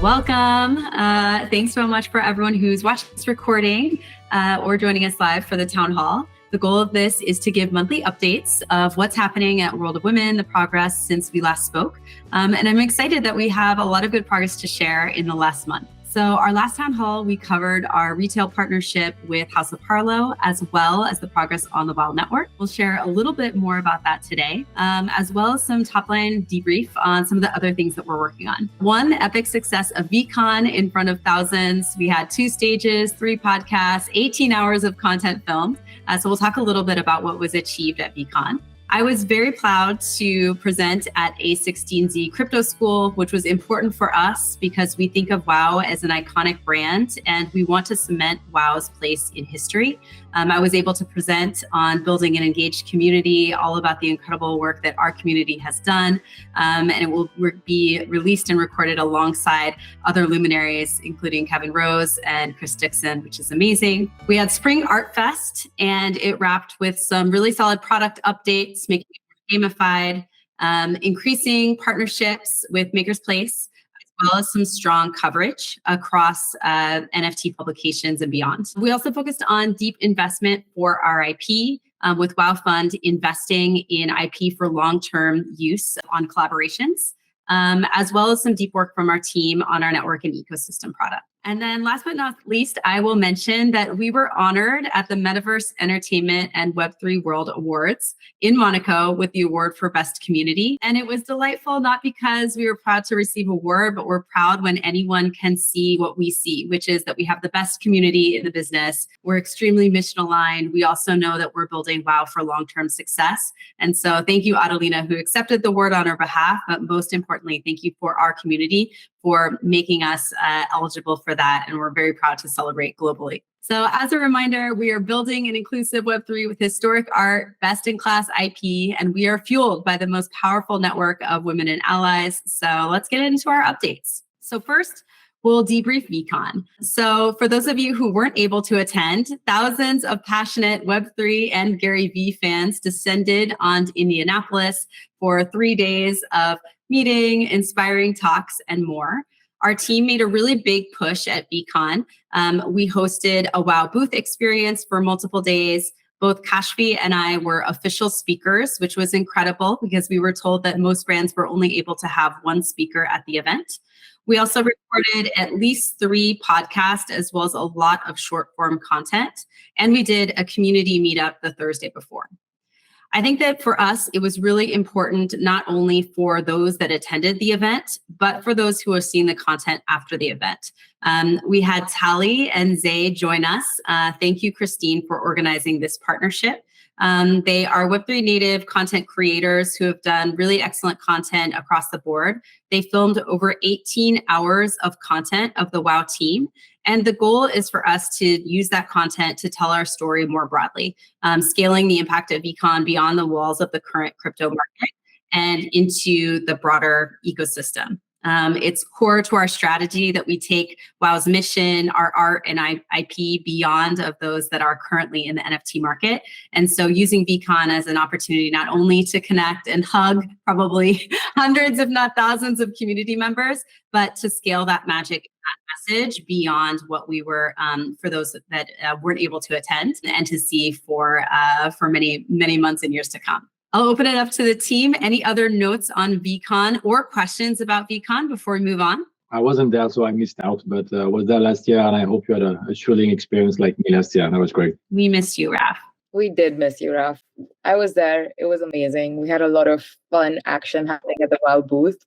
Welcome. Thanks so much for everyone who's watching this recording or joining us live for the Town Hall. The goal of this is to give monthly updates of what's happening at World of Women, the progress since we last spoke. And I'm excited that we have a lot of good progress to share in the last month. So our last Town Hall, we covered our retail partnership with House of Harlow, as well as the progress on the WoW network. We'll share a little bit more about that today, as well as some top-line debrief on some of the other things that we're working on. One, epic success of VeeCon in front of thousands. We had 2 stages, 3 podcasts, 18 hours of content filmed. So we'll talk a little bit about what was achieved at VeeCon. I was very proud to present at A16Z Crypto School, which was important for us because we think of WoW as an iconic brand and we want to cement WoW's place in history. I was able to present on building an engaged community, all about the incredible work that our community has done. And it will be released and recorded alongside other luminaries, including Kevin Rose and Chris Dixon, which is amazing. We had Spring Artfest, and it wrapped with some really solid product updates, making it more gamified, increasing partnerships with Maker's Place, as well as some strong coverage across NFT publications and beyond. We also focused on deep investment for our IP, with WoW Fund investing in IP for long-term use on collaborations, as well as some deep work from our team on our network and ecosystem product. And then last but not least, I will mention that we were honored at the Metaverse Entertainment and Web3 World Awards in Monaco with the award for Best Community. And it was delightful, not because we were proud to receive an award, but we're proud when anyone can see what we see, which is that we have the best community in the business. We're extremely mission aligned. We also know that we're building WoW for long-term success. And so thank you, Adelina, who accepted the award on our behalf, but most importantly, thank you for our community for making us eligible for that. And we're very proud to celebrate globally. So as a reminder, we are building an inclusive Web3 with historic art, best-in-class IP, and we are fueled by the most powerful network of women and allies. So let's get into our updates. So first, we'll debrief VeeCon. So for those of you who weren't able to attend, thousands of passionate Web3 and Gary Vee fans descended on Indianapolis for 3 days of meeting, inspiring talks, and more. Our team made a really big push at VeeCon. We hosted a WoW booth experience for multiple days. Both Kashfi and I were official speakers, which was incredible because we were told that most brands were only able to have one speaker at the event. We also recorded at least 3 podcasts, as well as a lot of short form content. And we did a community meetup the Thursday before. I think that for us, it was really important, not only for those that attended the event, but for those who are seeing the content after the event. We had Tally and Zay join us. Thank you, Christine, for organizing this partnership. They are Web3 native content creators who have done really excellent content across the board. They filmed over 18 hours of content of the WoW team. And the goal is for us to use that content to tell our story more broadly, scaling the impact of VeeCon beyond the walls of the current crypto market and into the broader ecosystem. It's core to our strategy that we take WoW's mission, our art and IP beyond of those that are currently in the NFT market. And so using VeeCon as an opportunity not only to connect and hug probably hundreds, if not thousands of community members, but to scale that magic, that message beyond what we were for those that weren't able to attend and to see for many, many months and years to come. I'll open it up to the team. Any other notes on VeeCon or questions about VeeCon before we move on? I wasn't there, so I missed out, but was there last year, and I hope you had a thrilling experience like me last year. That was great. We missed you, Raf. We did miss you, Raf. I was there. It was amazing. We had a lot of fun action happening at the WoW booth,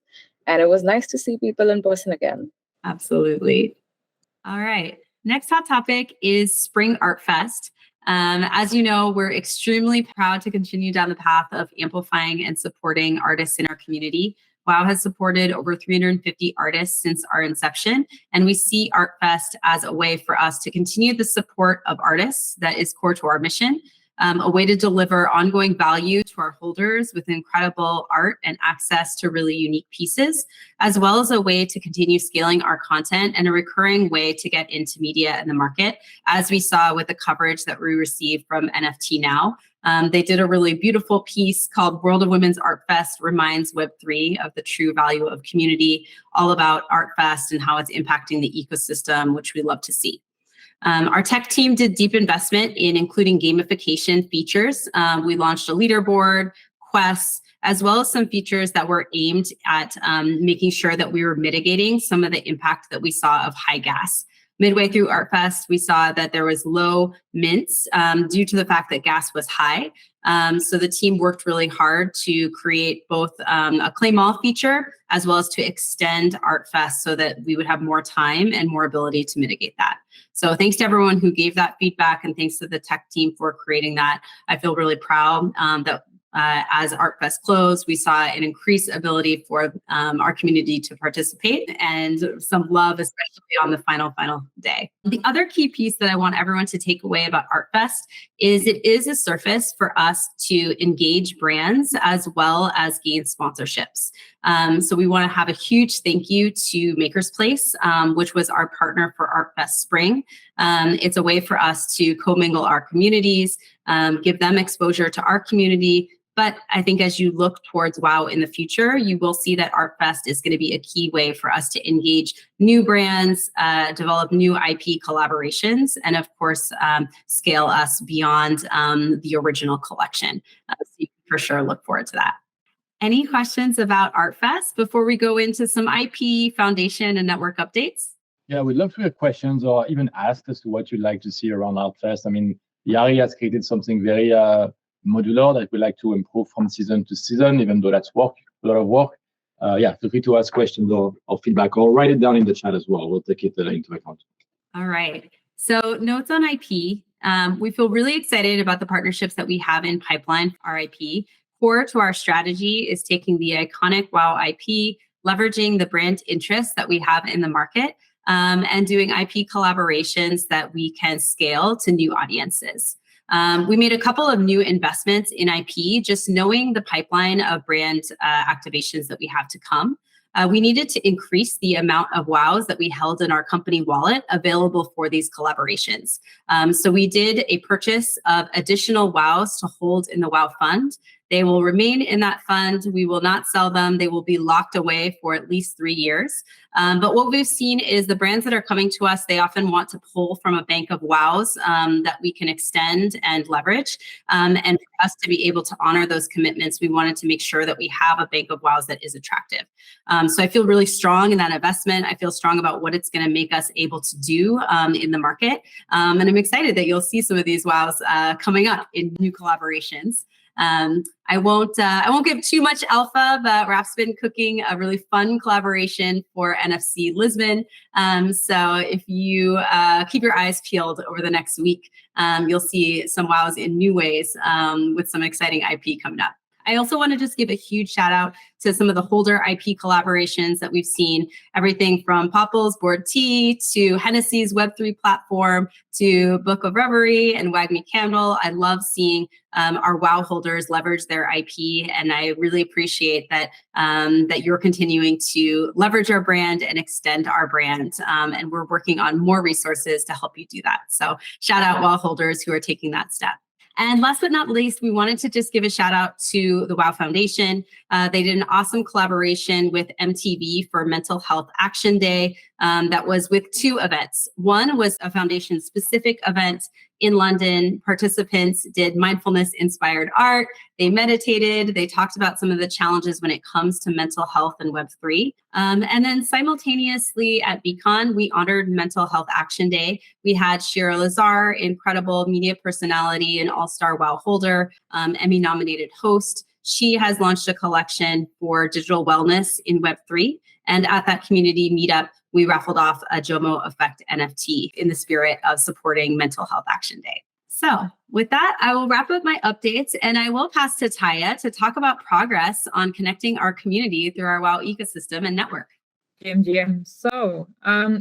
and it was nice to see people in person again. Absolutely. All right. Next hot topic is Spring Artfest. As you know, we're extremely proud to continue down the path of amplifying and supporting artists in our community. WoW has supported over 350 artists since our inception, and we see Artfest as a way for us to continue the support of artists that is core to our mission. a way to deliver ongoing value to our holders with incredible art and access to really unique pieces, as well as a way to continue scaling our content and a recurring way to get into media in the market, as we saw with the coverage that we received from NFT Now. They did a really beautiful piece called World of Women's Artfest Reminds Web3 of the True Value of Community, all about Artfest and how it's impacting the ecosystem, which we love to see. Our tech team did deep investment in including gamification features. We launched a leaderboard, quests, as well as some features that were aimed at making sure that we were mitigating some of the impact that we saw of high gas. Midway through Artfest, we saw that there was low mints due to the fact that gas was high. So the team worked really hard to create both a claim all feature as well as to extend Artfest so that we would have more time and more ability to mitigate that. So thanks to everyone who gave that feedback, and thanks to the tech team for creating that. I feel really proud that as Artfest closed, we saw an increased ability for our community to participate and some love, especially on the final day. The other key piece that I want everyone to take away about Artfest is it is a surface for us to engage brands as well as gain sponsorships. So we want to have a huge thank you to Maker's Place, which was our partner for Artfest Spring. It's a way for us to commingle our communities, give them exposure to our community. But I think as you look towards WoW in the future, you will see that Artfest is going to be a key way for us to engage new brands, develop new IP collaborations, and of course, scale us beyond the original collection. So you can for sure look forward to that. Any questions about Artfest before we go into some IP, foundation, and network updates? Yeah, we'd love to hear questions or even ask as to what you'd like to see around Artfest. I mean, Yari has created something very modular that we like to improve from season to season, even though that's a lot of work. Yeah, feel free to ask questions or feedback, or write it down in the chat as well. We'll take it into account. All right. So notes on IP. We feel really excited about the partnerships that we have in pipeline for our IP. Core to our strategy is taking the iconic WoW IP, leveraging the brand interests that we have in the market, and doing IP collaborations that we can scale to new audiences. We made a couple of new investments in IP, just knowing the pipeline of brand activations that we have to come. We needed to increase the amount of WOWs that we held in our company wallet available for these collaborations. So we did a purchase of additional WOWs to hold in the WoW fund. They will remain in that fund. We will not sell them. They will be locked away for at least 3 years. But what we've seen is the brands that are coming to us, they often want to pull from a bank of WOWs that we can extend and leverage. And for us to be able to honor those commitments, we wanted to make sure that we have a bank of WOWs that is attractive. So I feel really strong in that investment. I feel strong about what it's going to make us able to do in the market. And I'm excited that you'll see some of these WOWs coming up in new collaborations. I won't give too much alpha, but Raph's been cooking a really fun collaboration for NFC Lisbon. So if you keep your eyes peeled over the next week, you'll see some WOWs in new ways with some exciting IP coming up. I also want to just give a huge shout out to some of the holder IP collaborations that we've seen, everything from Popple's Board Tea to Hennessy's Web3 platform to Book of Reverie and Wag Me Candle. I love seeing our WoW holders leverage their IP, and I really appreciate that that you're continuing to leverage our brand and extend our brand. And we're working on more resources to help you do that. So shout out WoW holders who are taking that step. And last but not least, we wanted to just give a shout out to the WoW Foundation. They did an awesome collaboration with MTV for Mental Health Action Day that was with 2 events. One was a foundation specific event in London. Participants did mindfulness inspired art. They meditated. They talked about some of the challenges when it comes to mental health and Web3. And then simultaneously at VeeCon, we honored Mental Health Action Day. We had Shira Lazar, incredible media personality and all-star WoW holder, Emmy nominated host. She has launched a collection for digital wellness in Web3. And at that community meetup, we raffled off a Jomo Effect NFT in the spirit of supporting Mental Health Action Day. So with that, I will wrap up my updates, and I will pass to Taya to talk about progress on connecting our community through our WoW ecosystem and network. GM. So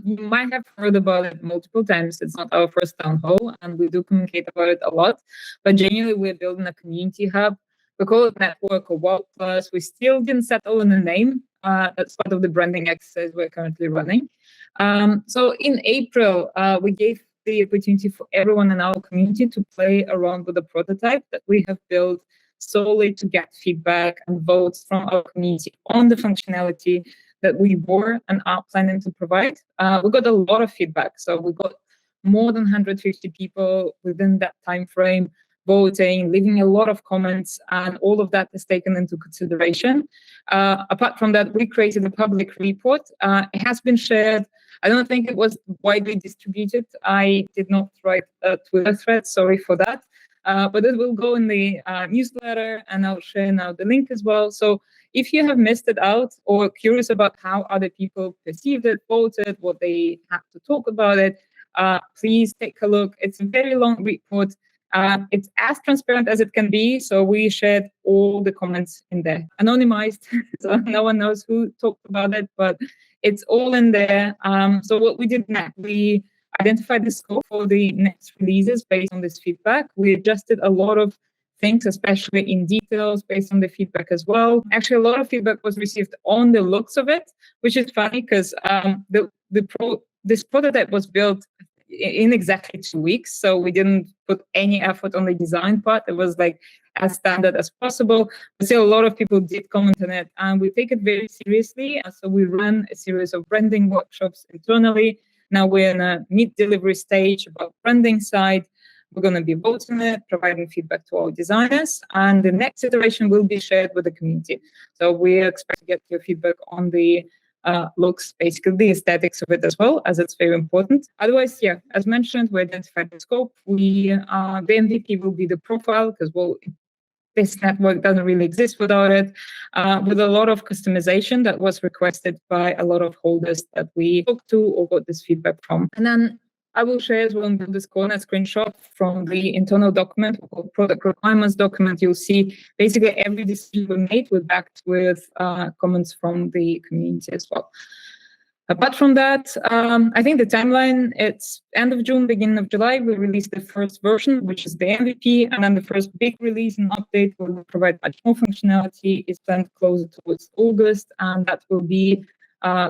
you might have heard about it multiple times. It's not our first town hall, and we do communicate about it a lot. But genuinely, we're building a community hub. We call it Network or WoW Plus. We still didn't settle on a name. That's part of the branding exercise we're currently running. So in April, we gave the opportunity for everyone in our community to play around with a prototype that we have built solely to get feedback and votes from our community on the functionality that we were and are planning to provide. We got a lot of feedback. So we got more than 150 people within that time frame voting, leaving a lot of comments, and all of that is taken into consideration. Apart from that, we created a public report. It has been shared. I don't think it was widely distributed. I did not write a Twitter thread, sorry for that. But it will go in the newsletter, and I'll share now the link as well. So if you have missed it out or curious about how other people perceived it, voted, what they have to talk about it, please take a look. It's a very long report. It's as transparent as it can be. So we shared all the comments in there, anonymized, so no one knows who talked about it, but it's all in there. So what we did next, we identified the scope for the next releases based on this feedback. We adjusted a lot of things, especially in details, based on the feedback as well. Actually, a lot of feedback was received on the looks of it, which is funny because this prototype was built in exactly 2 weeks. So we didn't put any effort on the design part. It was like as standard as possible. But still, a lot of people did comment on it, and we take it very seriously. And so we ran a series of branding workshops internally. Now we're in a mid-delivery stage about branding side. We're going to be voting it, providing feedback to our designers, and the next iteration will be shared with the community. So we expect to get your feedback on the looks, basically the aesthetics of it as well, as it's very important. Otherwise, yeah, as mentioned, we identified the scope. The MVP will be the profile, because this network doesn't really exist without it, with a lot of customization that was requested by a lot of holders that we talked to or got this feedback from. And then I will share as well in this corner a screenshot from the internal document called product requirements document. You'll see basically every decision we made was backed with comments from the community as well. Apart from that, I think the timeline, it's end of June, beginning of July, we released the first version, which is the MVP, and then the first big release and update will provide much more functionality is planned closer towards August, and that will be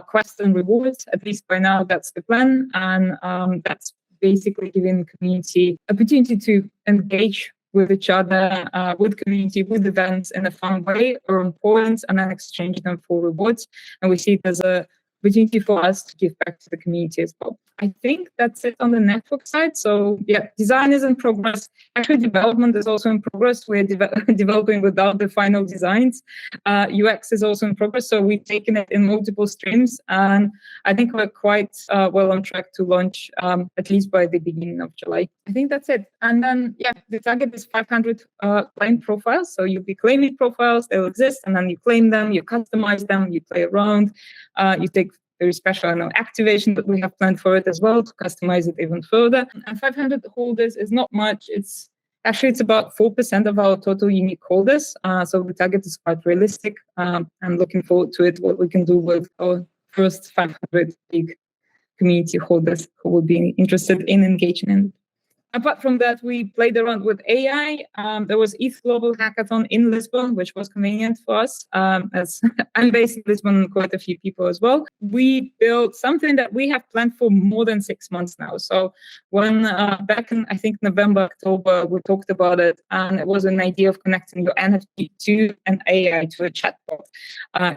quests and rewards. At least by now, that's the plan, and that's basically giving the community opportunity to engage with each other, with community, with events in a fun way, earn points, and then exchange them for rewards. And we see it as a opportunity for us to give back to the community as well. I think that's it on the network side. So yeah, design is in progress. Actually, development is also in progress. We're developing without the final designs. UX is also in progress. So we've taken it in multiple streams. And I think we're quite well on track to launch at least by the beginning of July. I think that's it. And then, yeah, the target is 500 claim profiles. So you'll be claiming profiles, they'll exist, and then you claim them, you customize them, you play around, you take very special activation that we have planned for it as well to customize it even further. And 500 holders is not much. It's about 4% of our total unique holders. So the target is quite realistic. I'm looking forward to it, what we can do with our first 500 big community holders who will be interested in engaging in it. Apart from that, we played around with AI. There was ETH Global Hackathon in Lisbon, which was convenient for us, as I'm based in Lisbon, quite a few people as well. We built something that we have planned for more than 6 months now. So when back in, I think, November, October, we talked about it, and it was an idea of connecting your NFT to an AI, to a chatbot,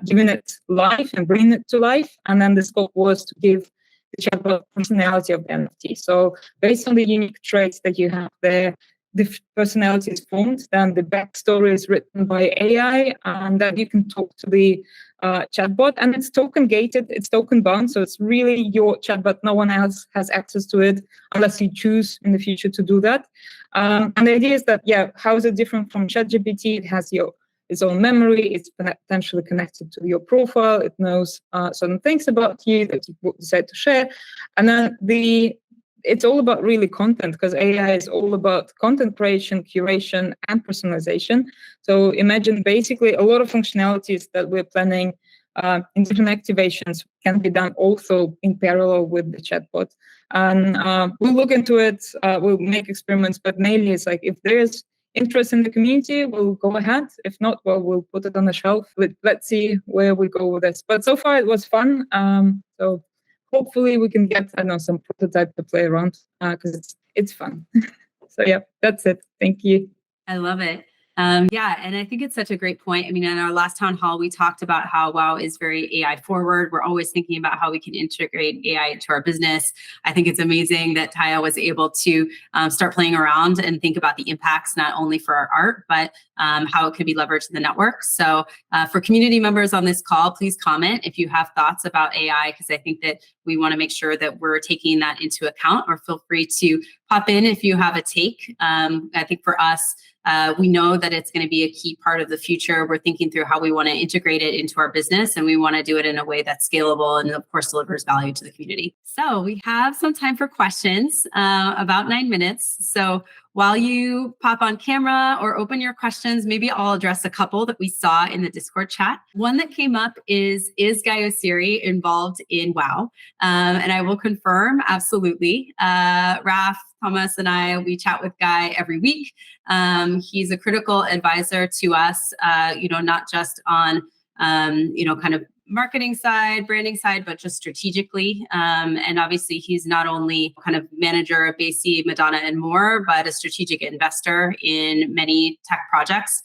giving it life and bringing it to life. And then the scope was to give the chatbot personality of the NFT. So based on the unique traits that you have there, the personality is formed, then the backstory is written by AI, and then you can talk to the chatbot, and it's token gated, it's token bound, so it's really your chatbot. No one else has access to it unless you choose in the future to do that. And the idea is that, yeah, how is it different from ChatGPT? It has its own memory, it's potentially connected to your profile, it knows certain things about you that you decide to share. And then it's all about really content, because AI is all about content creation, curation, and personalization. So imagine basically a lot of functionalities that we're planning in different activations can be done also in parallel with the chatbot. And we'll look into it, we'll make experiments, but mainly it's like if there's interest in the community, we'll go ahead. If not, well, we'll put it on the shelf. Let's see where we go with this. But so far it was fun. So hopefully we can get, I don't know, some prototype to play around because it's fun. So yeah, that's it. Thank you. I love it. Yeah, and I think it's such a great point. I mean, in our last town hall, we talked about how WoW is very AI forward. We're always thinking about how we can integrate AI into our business. I think it's amazing that Taya was able to start playing around and think about the impacts, not only for our art, but how it could be leveraged in the network. So for community members on this call, please comment if you have thoughts about AI, because I think that we want to make sure that we're taking that into account, or feel free to pop in if you have a take. I think for us, we know that it's going to be a key part of the future. We're thinking through how we want to integrate it into our business, and we want to do it in a way that's scalable and, of course, delivers value to the community. So we have some time for questions, about 9 minutes. So while you pop on camera or open your questions, maybe I'll address a couple that we saw in the Discord chat. One that came up is Guy Oseary involved in WoW? And I will confirm, absolutely. Raf, Thomas, and I, we chat with Guy every week. He's a critical advisor to us, not just on, kind of marketing side, branding side, but just strategically. And obviously he's not only kind of manager of Basie, Madonna, and more, but a strategic investor in many tech projects.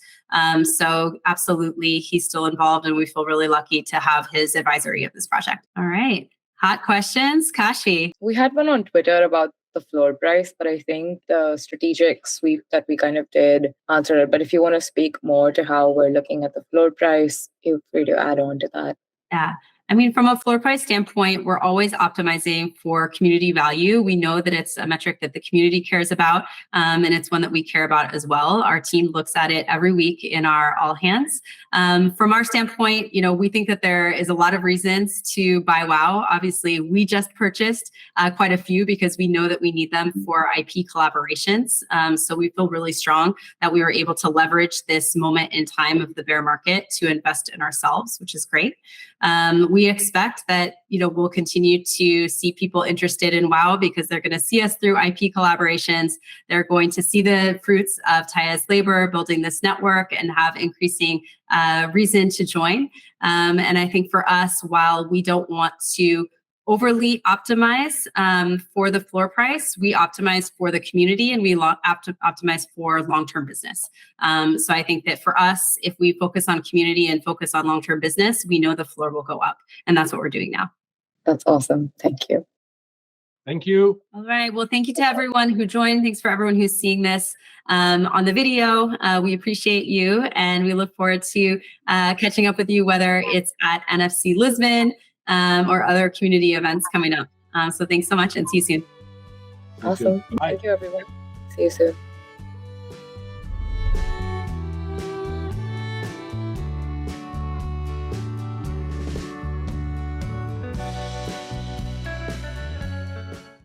So absolutely, he's still involved, and we feel really lucky to have his advisory of this project. All right. Hot questions, Kashi. We had one on Twitter about the floor price, but I think the strategic sweep that we kind of did answered it. But if you want to speak more to how we're looking at the floor price, feel free to add on to that. Yeah. I mean, from a floor price standpoint, we're always optimizing for community value. We know that it's a metric that the community cares about, and it's one that we care about as well. Our team looks at it every week in our all hands. From our standpoint, we think that there is a lot of reasons to buy WoW. Obviously, we just purchased quite a few because we know that we need them for IP collaborations. So we feel really strong that we were able to leverage this moment in time of the bear market to invest in ourselves, which is great. We expect that, we'll continue to see people interested in WoW because they're going to see us through IP collaborations. They're going to see the fruits of Taya's labor building this network and have increasing reason to join. And I think for us, while we don't want to overly optimize for the floor price, we optimize for the community, and we optimize for long-term business. So I think that for us, if we focus on community and focus on long-term business, we know the floor will go up, and that's what we're doing now. That's awesome. Thank you. Thank you. All right. Well, thank you to everyone who joined. Thanks for everyone who's seeing this on the video. We appreciate you, and we look forward to catching up with you, whether it's at NFC Lisbon, or other community events coming up. So thanks so much, and see you soon. Awesome. Thank you, everyone. See you soon.